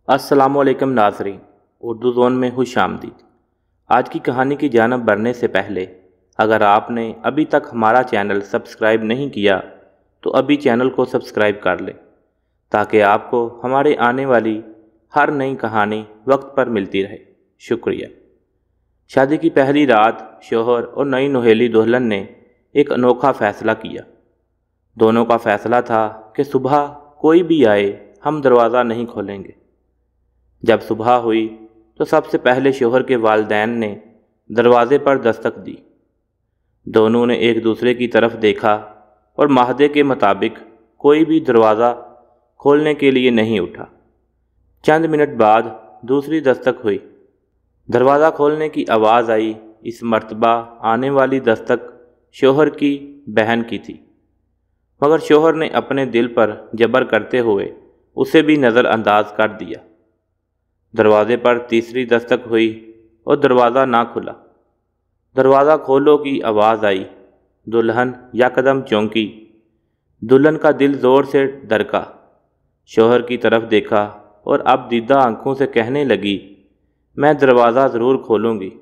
अस्सलामु अलैकुम नाज़रीन, उर्दू ज़ोन में खुश आमदीद। आज की कहानी की जानब बढ़ने से पहले अगर आपने अभी तक हमारा चैनल सब्सक्राइब नहीं किया तो अभी चैनल को सब्सक्राइब कर लें ताकि आपको हमारे आने वाली हर नई कहानी वक्त पर मिलती रहे। शुक्रिया। शादी की पहली रात शौहर और नई नौहेली दुल्हन ने एक अनोखा फ़ैसला किया। दोनों का फ़ैसला था कि सुबह कोई भी आए हम दरवाज़ा नहीं खोलेंगे। जब सुबह हुई तो सबसे पहले शौहर के वालिदैन ने दरवाज़े पर दस्तक दी। दोनों ने एक दूसरे की तरफ देखा और माहदे के मुताबिक कोई भी दरवाज़ा खोलने के लिए नहीं उठा। चंद मिनट बाद दूसरी दस्तक हुई। दरवाज़ा खोलने की आवाज़ आई। इस मर्तबा आने वाली दस्तक शौहर की बहन की थी, मगर शौहर ने अपने दिल पर जबर करते हुए उसे भी नज़रअंदाज कर दिया। दरवाज़े पर तीसरी दस्तक हुई और दरवाज़ा ना खुला। दरवाज़ा खोलो की आवाज़ आई। दुल्हन यकदम चौंकी। दुल्हन का दिल ज़ोर से धड़का। शौहर की तरफ देखा और अब दीदा आंखों से कहने लगी, मैं दरवाज़ा ज़रूर खोलूँगी।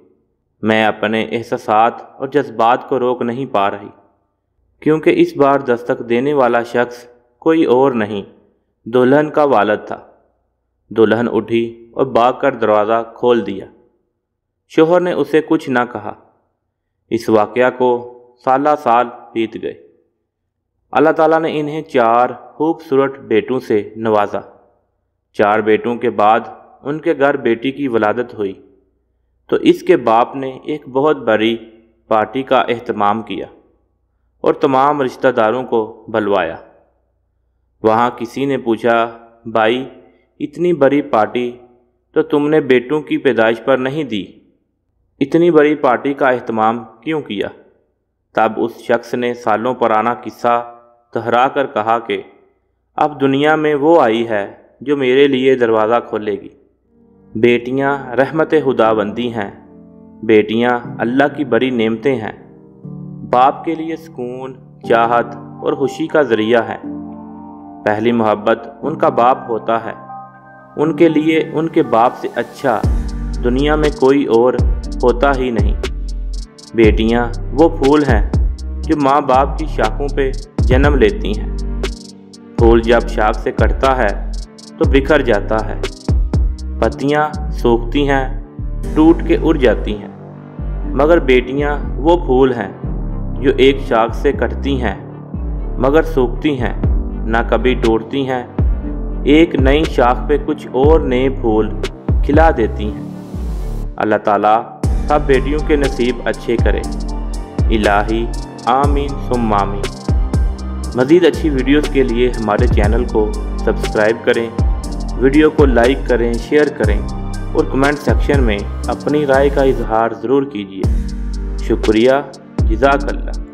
मैं अपने एहसासात और जज्बात को रोक नहीं पा रही, क्योंकि इस बार दस्तक देने वाला शख्स कोई और नहीं, दुल्हन का वालिद था। दुल्हन उठी और भागकर दरवाज़ा खोल दिया। शौहर ने उसे कुछ ना कहा। इस वाक़या को साल बीत गए। अल्लाह ताला ने इन्हें 4 खूबसूरत बेटों से नवाजा। 4 बेटों के बाद उनके घर बेटी की वलादत हुई तो इसके बाप ने एक बहुत बड़ी पार्टी का एहतमाम किया और तमाम रिश्तेदारों को बुलवाया। वहाँ किसी ने पूछा, भाई इतनी बड़ी पार्टी तो तुमने बेटों की पैदाइश पर नहीं दी, इतनी बड़ी पार्टी का एहतमाम क्यों किया? तब उस शख्स ने सालों पुराना किस्सा दोहरा कर कहा कि अब दुनिया में वो आई है जो मेरे लिए दरवाज़ा खोलेगी। बेटियां रहमत खुदाबंदी हैं, बेटियां अल्लाह की बड़ी नेमतें हैं। बाप के लिए सुकून, चाहत और खुशी का ज़रिया है। पहली मोहब्बत उनका बाप होता है। उनके लिए उनके बाप से अच्छा दुनिया में कोई और होता ही नहीं। बेटियां वो फूल हैं जो माँ बाप की शाखों पे जन्म लेती हैं। फूल जब शाख से कटता है तो बिखर जाता है। पत्तियां सूखती हैं, टूट के उड़ जाती हैं, मगर बेटियां वो फूल हैं जो एक शाख से कटती हैं मगर सूखती हैं, ना कभी टूटती हैं, एक नई शाख पे कुछ और नए फूल खिला देती हैं। अल्लाह ताला सब बेटियों के नसीब अच्छे करे। इलाही आमीन सुम्मा आमीन। मज़ीद अच्छी वीडियोस के लिए हमारे चैनल को सब्सक्राइब करें, वीडियो को लाइक करें, शेयर करें और कमेंट सेक्शन में अपनी राय का इजहार ज़रूर कीजिए। शुक्रिया। जज़ाकल्लाह।